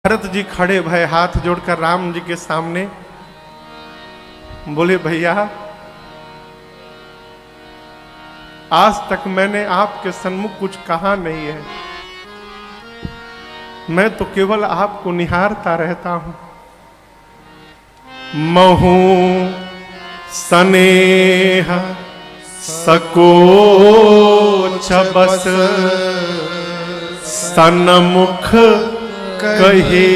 भरत जी खड़े भय हाथ जोड़कर राम जी के सामने बोले, भैया आज तक मैंने आपके सन्मुख कुछ कहा नहीं है, मैं तो केवल आपको निहारता रहता हूं। महू स्नेह सकोच बस सन्मुख कहे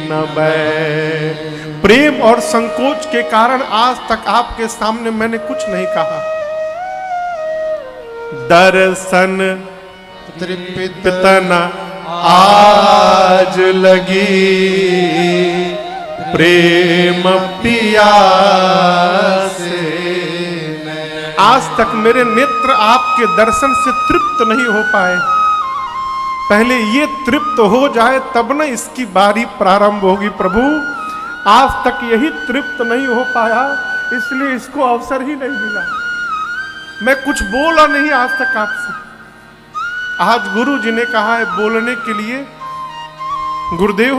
न बै। प्रेम और संकोच के कारण आज तक आपके सामने मैंने कुछ नहीं कहा। दर्शन तृप्तन आज लगी प्रेम पिया से। आज तक मेरे नेत्र आपके दर्शन से तृप्त नहीं हो पाए, पहले ये तृप्त हो जाए तब न इसकी बारी प्रारंभ होगी। प्रभु आज तक यही तृप्त नहीं हो पाया, इसलिए इसको अवसर ही नहीं मिला। मैं कुछ बोला नहीं आज तक आपसे। आज गुरु जी ने कहा है बोलने के लिए। गुरुदेव,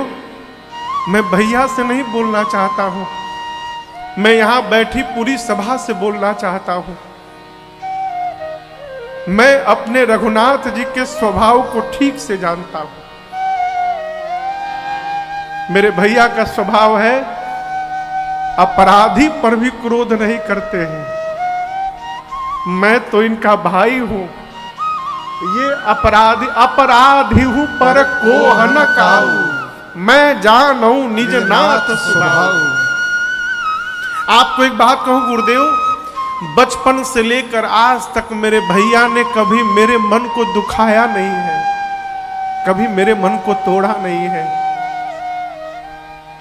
मैं भैया से नहीं बोलना चाहता हूं, मैं यहां बैठी पूरी सभा से बोलना चाहता हूं। मैं अपने रघुनाथ जी के स्वभाव को ठीक से जानता हूं। मेरे भैया का स्वभाव है अपराधी पर भी क्रोध नहीं करते हैं। मैं तो इनका भाई हूं, ये अपराधी हूं पर कोह न काहू, मैं जानू निज नाथ स्वभाव। आपको एक बात कहूं गुरुदेव, बचपन से लेकर आज तक मेरे भैया ने कभी मेरे मन को दुखाया नहीं है, कभी मेरे मन को तोड़ा नहीं है।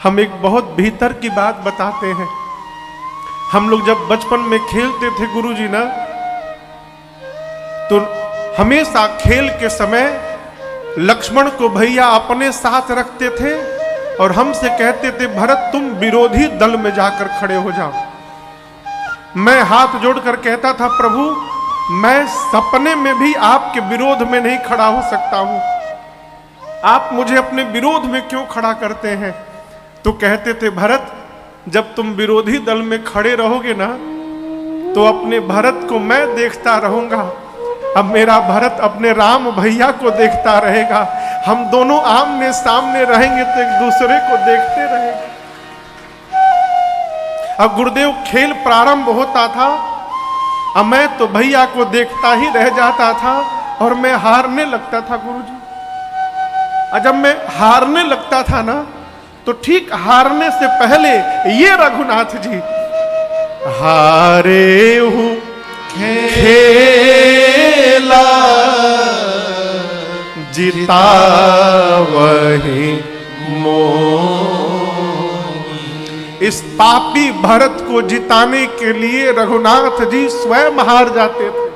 हम एक बहुत भीतर की बात बताते हैं। हम लोग जब बचपन में खेलते थे गुरुजी ना, तो हमेशा खेल के समय लक्ष्मण को भैया अपने साथ रखते थे और हमसे कहते थे, भरत तुम विरोधी दल में जाकर खड़े हो जाओ। मैं हाथ जोड़कर कहता था, प्रभु मैं सपने में भी आपके विरोध में नहीं खड़ा हो सकता हूं, आप मुझे अपने विरोध में क्यों खड़ा करते हैं? तो कहते थे, भरत जब तुम विरोधी दल में खड़े रहोगे ना, तो अपने भरत को मैं देखता रहूंगा, अब मेरा भरत अपने राम भैया को देखता रहेगा, हम दोनों आमने सामने रहेंगे तो एक दूसरे को देखते रहेंगे। अब गुरुदेव खेल प्रारंभ होता था, अब मैं तो भैया को देखता ही रह जाता था और मैं हारने लगता था गुरुजी। और जब मैं हारने लगता था ना, तो ठीक हारने से पहले ये रघुनाथ जी, हारे हूं खेला जीता वही मोह। इस पापी भरत को जिताने के लिए रघुनाथ जी स्वयं हार जाते थे।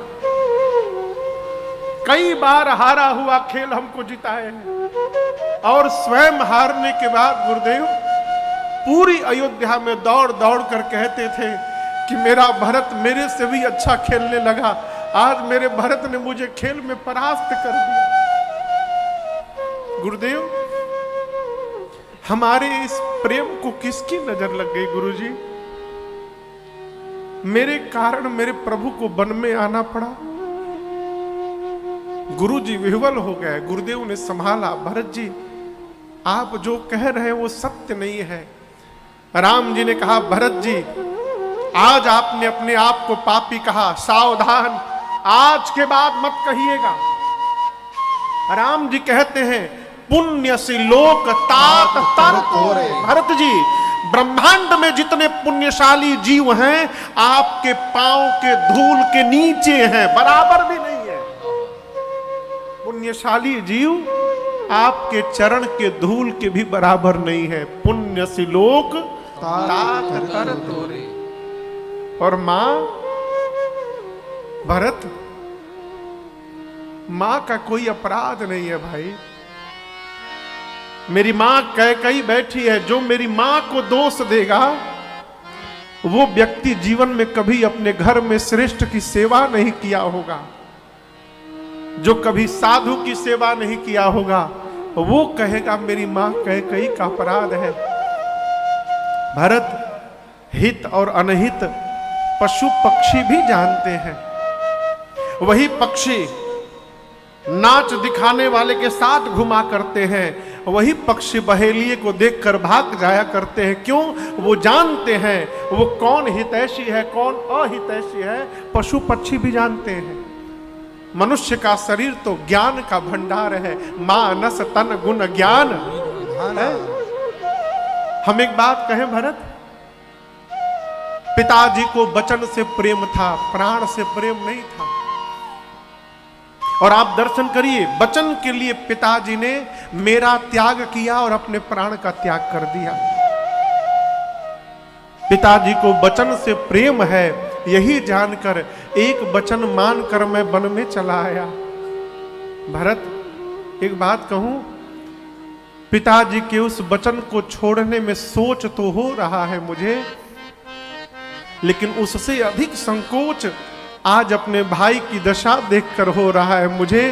कई बार हारा हुआ खेल हमको जिताए हैं और स्वयं हारने के बाद गुरुदेव पूरी अयोध्या में दौड़ दौड़ कर कहते थे कि मेरा भरत मेरे से भी अच्छा खेलने लगा, आज मेरे भरत ने मुझे खेल में परास्त कर दिया। गुरुदेव हमारे इस प्रेम को किसकी नजर लग गई गुरुजी? मेरे कारण मेरे प्रभु को वन में आना पड़ा। गुरुजी विह्वल हो गए। गुरुदेव ने संभाला, भरत जी आप जो कह रहे हैं वो सत्य नहीं है। राम जी ने कहा, भरत जी आज आपने अपने आप को पापी कहा, सावधान आज के बाद मत कहिएगा। राम जी कहते हैं, पुण्य से लोक तात तर तोरे। भरत जी ब्रह्मांड में जितने पुण्यशाली जीव हैं आपके पांव के धूल के नीचे हैं, बराबर भी नहीं है। पुण्यशाली जीव आपके चरण के धूल के भी बराबर नहीं है। पुण्य से लोक तात तर तोरे। और मां भरत, मां का कोई अपराध नहीं है भाई। मेरी मां कैकई बैठी है, जो मेरी मां को दोष देगा वो व्यक्ति जीवन में कभी अपने घर में श्रेष्ठ की सेवा नहीं किया होगा, जो कभी साधु की सेवा नहीं किया होगा, वो कहेगा मेरी मां कैकेयी का अपराध है। भरत हित और अनहित पशु पक्षी भी जानते हैं। वही पक्षी नाच दिखाने वाले के साथ घुमा करते हैं, वही पक्षी बहेलिए को देखकर भाग जाया करते हैं। क्यों? वो जानते हैं वो कौन हितैषी है कौन अहितैषी है। पशु पक्षी भी जानते हैं। मनुष्य का शरीर तो ज्ञान का भंडार है। मानस तन गुण ज्ञान है। हम एक बात कहें भरत, पिताजी को वचन से प्रेम था, प्राण से प्रेम नहीं था। और आप दर्शन करिए, वचन के लिए पिताजी ने मेरा त्याग किया और अपने प्राण का त्याग कर दिया। पिताजी को वचन से प्रेम है, यही जानकर एक वचन मानकर मैं वन में चला आया। भरत, एक बात कहूं, पिताजी के उस वचन को छोड़ने में सोच तो हो रहा है मुझे, लेकिन उससे अधिक संकोच आज अपने भाई की दशा देखकर हो रहा है मुझे।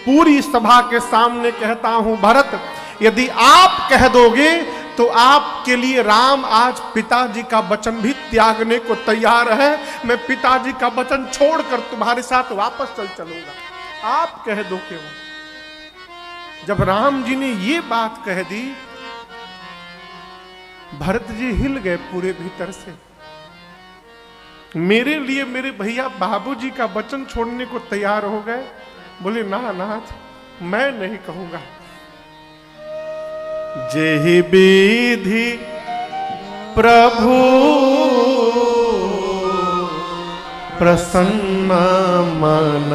पूरी सभा के सामने कहता हूं, भरत, यदि आप कह दोगे तो आपके लिए राम आज पिताजी का वचन भी त्यागने को तैयार है। मैं पिताजी का वचन छोड़कर तुम्हारे साथ वापस चलूंगा, आप कह दो क्यों। जब राम जी ने ये बात कह दी, भरत जी हिल गए पूरे भीतर से। मेरे लिए मेरे भैया बाबूजी का वचन छोड़ने को तैयार हो गए। बोले ना नाथ, मैं नहीं कहूंगा। जेहि विधि प्रभु प्रसन्न मन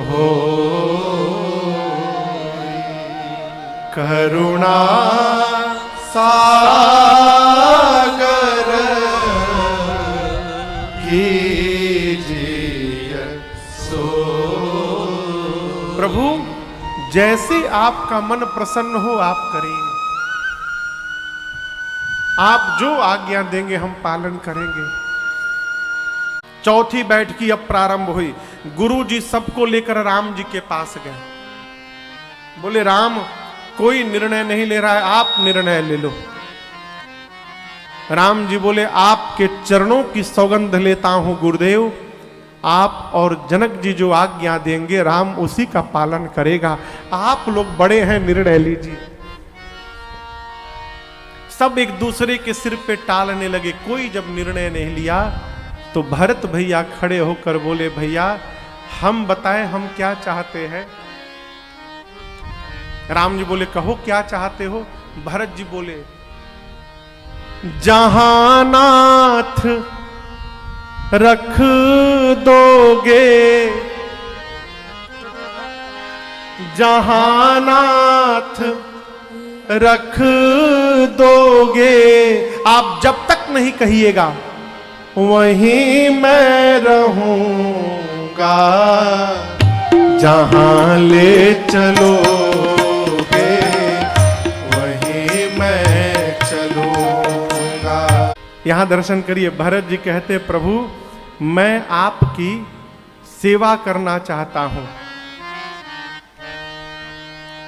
हो, करुणा सागर कीजिए सो। प्रभु, जैसे आपका मन प्रसन्न हो आप करें। आप जो आज्ञा देंगे हम पालन करेंगे। चौथी बैठकी अब प्रारंभ हुई। गुरु जी सबको लेकर राम जी के पास गए। बोले राम, कोई निर्णय नहीं ले रहा है, आप निर्णय ले लो। राम जी बोले, आपके चरणों की सौगंध लेता हूं गुरुदेव, आप और जनक जी जो आज्ञा देंगे राम उसी का पालन करेगा। आप लोग बड़े हैं, निर्णय लीजिए। सब एक दूसरे के सिर पे टालने लगे। कोई जब निर्णय नहीं लिया तो भरत भैया खड़े होकर बोले, भैया हम बताएं हम क्या चाहते हैं। राम जी बोले, कहो क्या चाहते हो। भरत जी बोले, जहां नाथ रख दोगे, जहां नाथ रख दोगे, आप जब तक नहीं कहिएगा वहीं मैं रहूंगा। जहां ले चलोगे वहीं मैं चलूंगा। यहां दर्शन करिए, भरत जी कहते, प्रभु मैं आपकी सेवा करना चाहता हूं।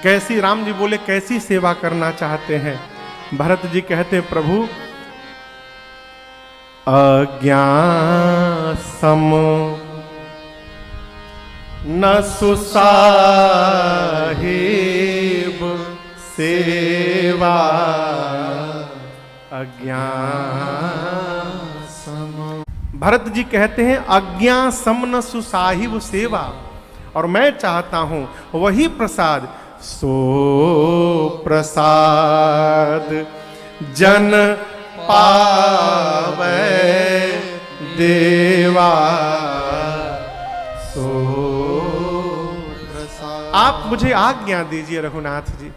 कैसी? राम जी बोले, कैसी सेवा करना चाहते हैं। भरत जी कहते, प्रभु अज्ञान सम न सुसाहिब सेवा, अज्ञान सम। भरत जी कहते हैं, अज्ञा सम न सुसाहिब सेवा, और मैं चाहता हूं वही प्रसाद, सो प्रसाद जन पावे देवा, सो प्रसाद। आप मुझे आज्ञा दीजिए रघुनाथ जी।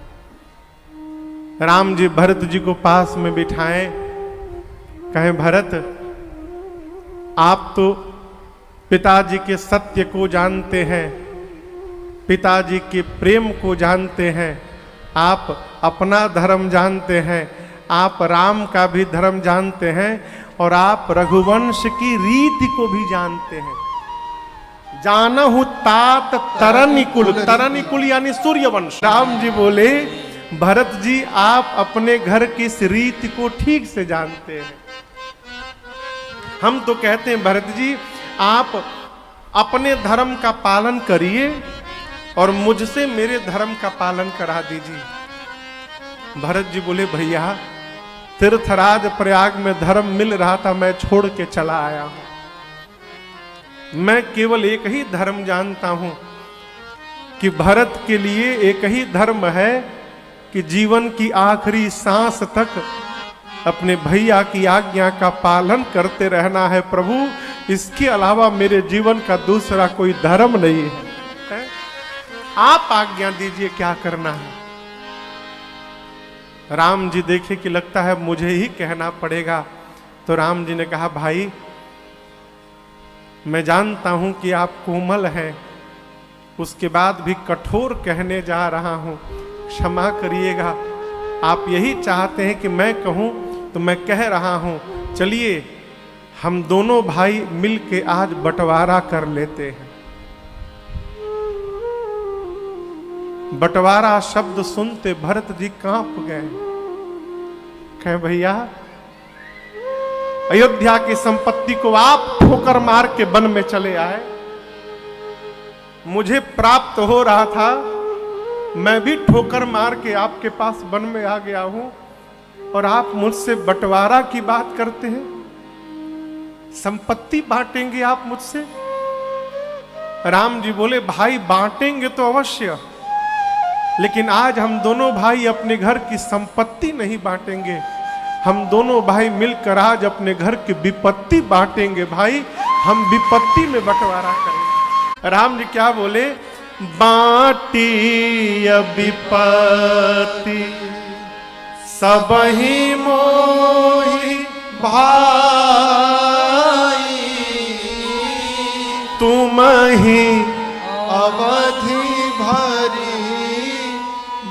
राम जी भरत जी को पास में बिठाएं, कहें, भरत आप तो पिताजी के सत्य को जानते हैं, पिताजी के प्रेम को जानते हैं, आप अपना धर्म जानते हैं, आप राम का भी धर्म जानते हैं, और आप रघुवंश की रीति को भी जानते हैं। जानहु तात तरनिकुल, तरनिकुल यानी सूर्यवंश। राम जी बोले भरत जी आप अपने घर की इस रीति को ठीक से जानते हैं। हम तो कहते हैं भरत जी आप अपने धर्म का पालन करिए और मुझसे मेरे धर्म का पालन करा दीजिए। भरत जी बोले भैया तीर्थराज प्रयाग में धर्म मिल रहा था, मैं छोड़ के चला आया हूं। मैं केवल एक ही धर्म जानता हूं कि भरत के लिए एक ही धर्म है कि जीवन की आखिरी सांस तक अपने भैया की आज्ञा का पालन करते रहना है प्रभु, इसके अलावा मेरे जीवन का दूसरा कोई धर्म नहीं है। आप आज्ञा दीजिए क्या करना है। राम जी देखे कि लगता है मुझे ही कहना पड़ेगा, तो राम जी ने कहा भाई मैं जानता हूं कि आप कोमल हैं, उसके बाद भी कठोर कहने जा रहा हूं, क्षमा करिएगा। आप यही चाहते हैं कि मैं कहूं तो मैं कह रहा हूं, चलिए हम दोनों भाई मिलके आज बंटवारा कर लेते हैं। बंटवारा शब्द सुनते भरत जी कांप गए। कहे भैया अयोध्या की संपत्ति को आप ठोकर मार के वन में चले आए, मुझे प्राप्त हो रहा था, मैं भी ठोकर मार के आपके पास वन में आ गया हूं और आप मुझसे बंटवारा की बात करते हैं, संपत्ति बांटेंगे आप मुझसे। राम जी बोले भाई बांटेंगे तो अवश्य, लेकिन आज हम दोनों भाई अपने घर की संपत्ति नहीं बांटेंगे, हम दोनों भाई मिलकर आज अपने घर की विपत्ति बांटेंगे। भाई हम विपत्ति में बंटवारा करेंगे। राम जी क्या बोले, बांटी विपत्ति सबहि मोहि भाई, तुम ही अवधि भरी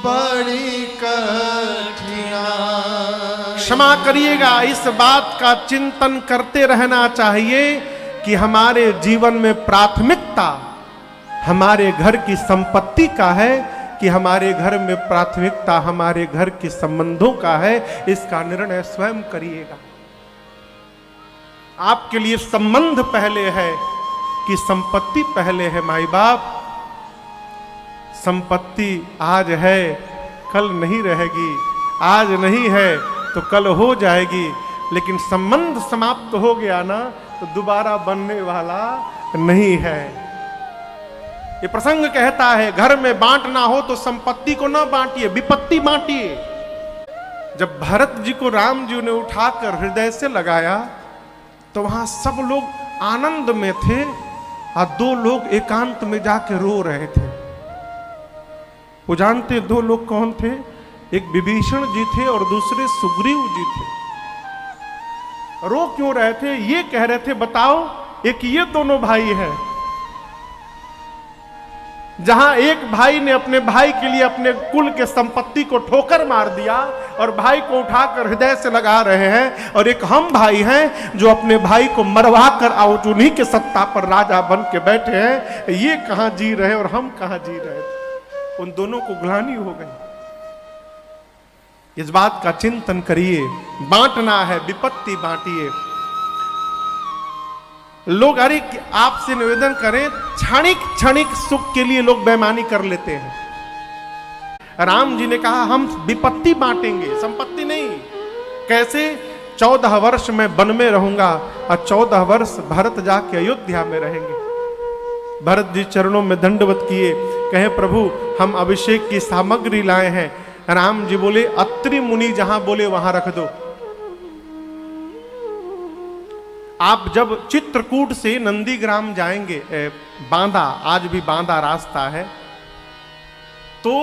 बड़ी कठिना। क्षमा करिएगा, इस बात का चिंतन करते रहना चाहिए कि हमारे जीवन में प्राथमिकता हमारे घर की संपत्ति का है कि हमारे घर में प्राथमिकता हमारे घर के संबंधों का है। इसका निर्णय स्वयं करिएगा। आपके लिए संबंध पहले है कि संपत्ति पहले है। माई बाप, संपत्ति आज है कल नहीं रहेगी, आज नहीं है तो कल हो जाएगी, लेकिन संबंध समाप्त हो गया ना तो दोबारा बनने वाला नहीं है। ये प्रसंग कहता है घर में बांटना हो तो संपत्ति को ना बांटिए, विपत्ति बांटिए। जब भरत जी को राम जी ने उठाकर हृदय से लगाया तो वहां सब लोग आनंद में थे और दो लोग एकांत में जाके रो रहे थे। वो जानते दो लोग कौन थे? एक विभीषण जी थे और दूसरे सुग्रीव जी थे। रो क्यों रहे थे? ये कह रहे थे बताओ, एक ये दोनों भाई हैं, जहां एक भाई ने अपने भाई के लिए अपने कुल के संपत्ति को ठोकर मार दिया और भाई को उठाकर हृदय से लगा रहे हैं, और एक हम भाई हैं जो अपने भाई को मरवा कर आउट उन्हीं के सत्ता पर राजा बन के बैठे हैं। ये कहां जी रहे और हम कहां जी रहे थे। उन दोनों को ग्लानि हो गई। इस बात का चिंतन करिए। बांटना है, विपत्ति बांटिए। लोग अरे आपसे निवेदन करें, क्षणिक क्षणिक सुख के लिए लोग बेईमानी कर लेते हैं। राम जी ने कहा हम विपत्ति बांटेंगे, संपत्ति नहीं। कैसे? 14 वर्ष मैं वन में रहूंगा और 14 वर्ष भरत जाके अयोध्या में रहेंगे। भरत जी चरणों में दंडवत किए, कहे प्रभु हम अभिषेक की सामग्री लाए हैं। राम जी बोले अत्रि मुनि जहां बोले वहां रख दो। आप जब चित्रकूट से नंदीग्राम जाएंगे, बांदा, आज भी बांदा रास्ता है, तो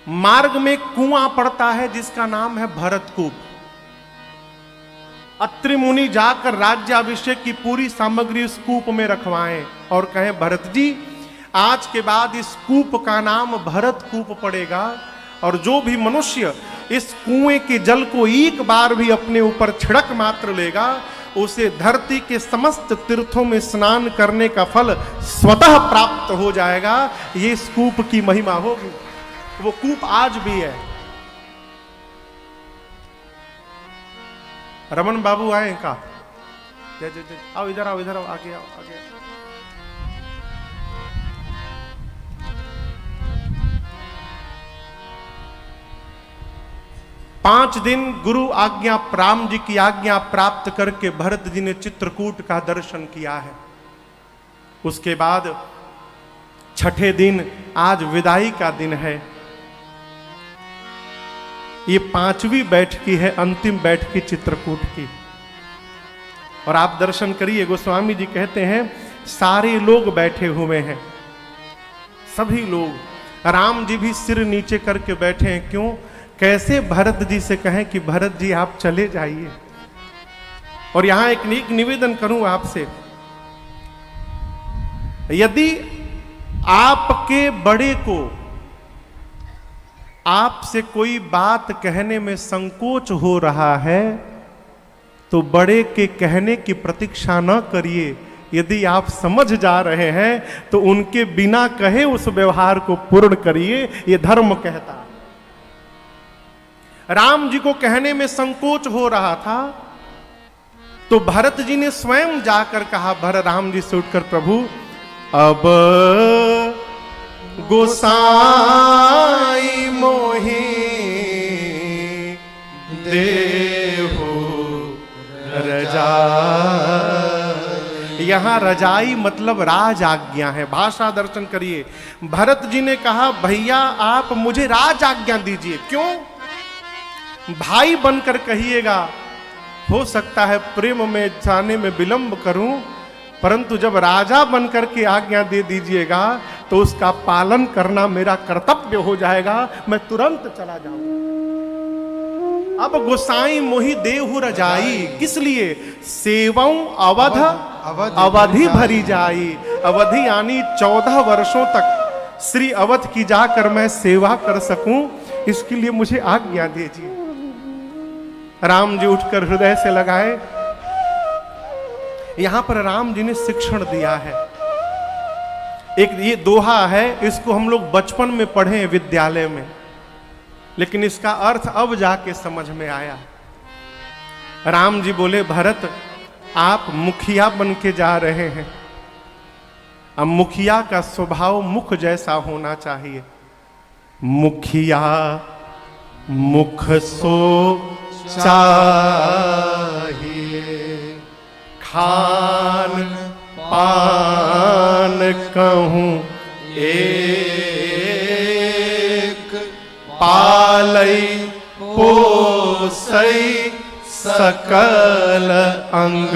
मार्ग में कुआं पड़ता है जिसका नाम है भरतकूप। अत्रि मुनि जाकर राज्याभिषेक की पूरी सामग्री उस कूप में रखवाएं और कहें भरत जी आज के बाद इस कूप का नाम भरतकूप पड़ेगा, और जो भी मनुष्य इस कुएं के जल को एक बार भी अपने ऊपर छिड़क मात्र लेगा उसे धरती के समस्त तीर्थों में स्नान करने का फल स्वतः प्राप्त हो जाएगा। ये इस कूप की महिमा होगी। वो कूप आज भी है। रमन बाबू आए का? जय जय जय, आओ इधर आओ, इधर आओ, आगे आओ, आगे आओ। 5 दिन गुरु आज्ञा, राम जी की आज्ञा प्राप्त करके भरत जी ने चित्रकूट का दर्शन किया है। उसके बाद 6ठे दिन आज विदाई का दिन है। ये 5वीं बैठकी है, अंतिम बैठकी चित्रकूट की। और आप दर्शन करिए, गोस्वामी जी कहते हैं सारे लोग बैठे हुए हैं, सभी लोग। राम जी भी सिर नीचे करके बैठे हैं। क्यों? कैसे भरत जी से कहें कि भरत जी आप चले जाइए। और यहां एक निवेदन करूं आपसे, यदि आपके बड़े को आपसे कोई बात कहने में संकोच हो रहा है तो बड़े के कहने की प्रतीक्षा न करिए। यदि आप समझ जा रहे हैं तो उनके बिना कहे उस व्यवहार को पूर्ण करिए, ये धर्म कहता है। राम जी को कहने में संकोच हो रहा था तो भरत जी ने स्वयं जाकर कहा, भरत राम जी से उठकर, प्रभु अब गोसाई मोहि देहु रजाई। यहां रजाई मतलब राज आज्ञा है। भाषा दर्शन करिए। भरत जी ने कहा, भैया आप मुझे राज आज्ञा दीजिए। क्यों? भाई बनकर कहिएगा, हो सकता है प्रेम में जाने में विलंब करूं, परंतु जब राजा बनकर के आज्ञा दे दीजिएगा तो उसका पालन करना मेरा कर्तव्य हो जाएगा, मैं तुरंत चला जाऊंगा। अब गोसाई मोहि देहु रजाई, किस लिए? सेवं अवध अवधि भरी जाई। अवधि यानी 14 वर्षों तक श्री अवध की जाकर मैं सेवा कर सकूं, इसके लिए मुझे आज्ञा दीजिए। राम जी उठकर हृदय से लगाए। यहां पर राम जी ने शिक्षण दिया है। एक ये दोहा है, इसको हम लोग बचपन में पढ़े विद्यालय में, लेकिन इसका अर्थ अब जाके समझ में आया। राम जी बोले, भरत आप मुखिया बन के जा रहे हैं। अब मुखिया का स्वभाव मुख जैसा होना चाहिए। मुखिया मुख सो चाहिए, खान पान कहूं एक, पालई पोसई सकल अंग,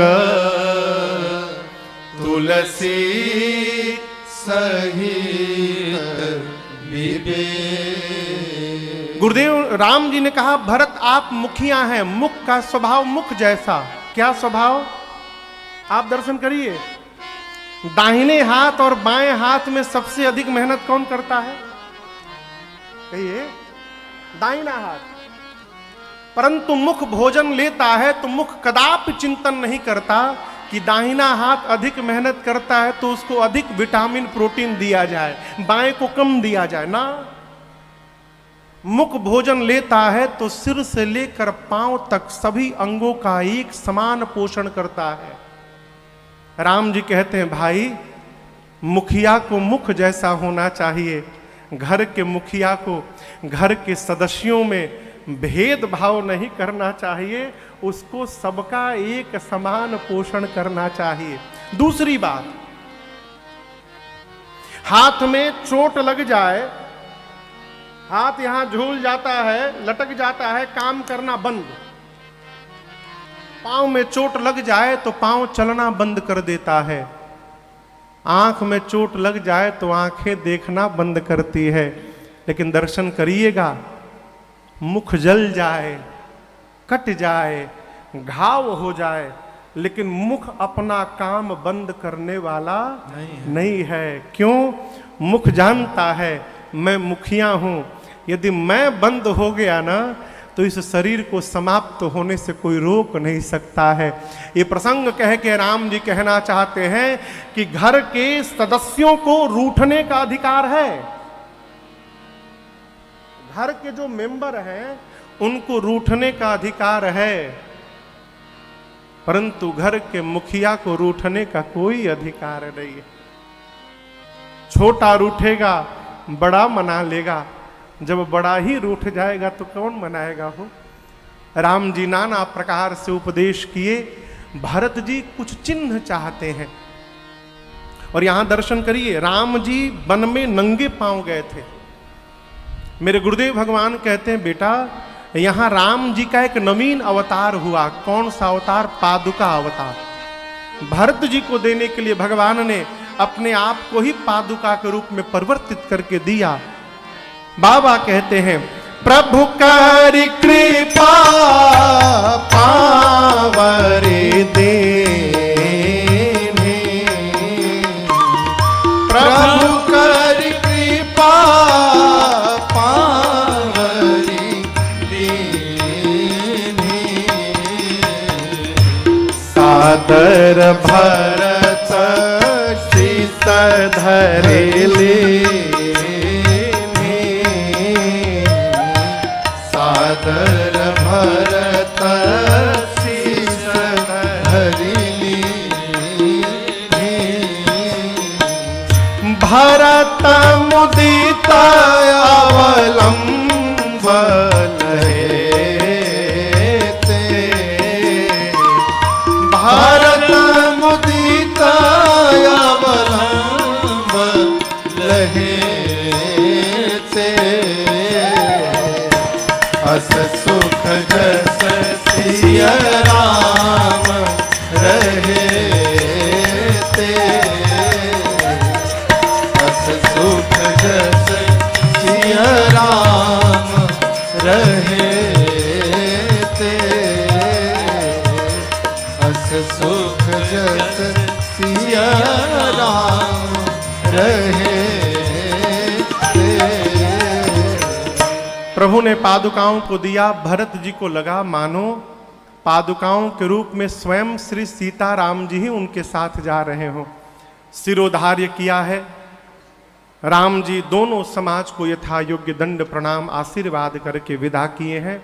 तुलसी सहित विवेक। गुरुदेव राम जी ने कहा, भरत आप मुखिया हैं, मुख का स्वभाव मुख जैसा। क्या स्वभाव? आप दर्शन करिए। दाहिने हाथ और बाएं हाथ में सबसे अधिक मेहनत कौन करता है? कहिए। दाहिना हाथ। परंतु मुख भोजन लेता है तो मुख कदापि चिंतन नहीं करता कि दाहिना हाथ अधिक मेहनत करता है तो उसको अधिक विटामिन प्रोटीन दिया जाए, बाएं को कम दिया जाए ना। मुख भोजन लेता है तो सिर से लेकर पांव तक सभी अंगों का एक समान पोषण करता है। राम जी कहते हैं, भाई मुखिया को मुख जैसा होना चाहिए। घर के मुखिया को घर के सदस्यों में भेदभाव नहीं करना चाहिए, उसको सबका एक समान पोषण करना चाहिए। दूसरी बात, हाथ में चोट लग जाए, हाथ यहां झूल जाता है, लटक जाता है, काम करना बंद। पांव में चोट लग जाए तो पांव चलना बंद कर देता है। आंख में चोट लग जाए तो आंखें देखना बंद करती है। लेकिन दर्शन करिएगा, मुख जल जाए, कट जाए, घाव हो जाए, लेकिन मुख अपना काम बंद करने वाला नहीं है। क्यों? मुख जानता है मैं मुखिया हूं, यदि मैं बंद हो गया ना तो इस शरीर को समाप्त होने से कोई रोक नहीं सकता है। ये प्रसंग कह के राम जी कहना चाहते हैं कि घर के सदस्यों को रूठने का अधिकार है। घर के जो मेंबर हैं उनको रूठने का अधिकार है, परंतु घर के मुखिया को रूठने का कोई अधिकार नहीं है। छोटा रूठेगा, बड़ा मना लेगा, जब बड़ा ही रूठ जाएगा तो कौन मनाएगा हो। राम जी नाना प्रकार से उपदेश किए। भरत जी कुछ चिन्ह चाहते हैं और यहां दर्शन करिए, राम जी वन में नंगे पांव गए थे। मेरे गुरुदेव भगवान कहते हैं, बेटा यहां राम जी का एक नवीन अवतार हुआ। कौन सा अवतार? पादुका अवतार। भरत जी को देने के लिए भगवान ने अपने आप को ही पादुका के रूप में परिवर्तित करके दिया। बाबा कहते हैं, प्रभु करि कृपा पावरे देने, प्रभु करि कृपा पावरी दीनी, सादर भरत शीस धरे ले, सादर भरत शीस धरिली, भरत मुदित अवलंबन ते, भारत मुदित अवलंब लहे ते, अस सुख जस सिय राम रहे ते, अस सुख जस सिय राम रहे ते, अस सुख जस सिय राम रहे ते। प्रभु ने पादुकाओं को दिया। भरत जी को लगा मानो पादुकाओं के रूप में स्वयं श्री सीताराम जी ही उनके साथ जा रहे हो। सिरोधार्य किया है। राम जी दोनों समाज को यथा योग्य दंड प्रणाम आशीर्वाद करके विदा किए हैं।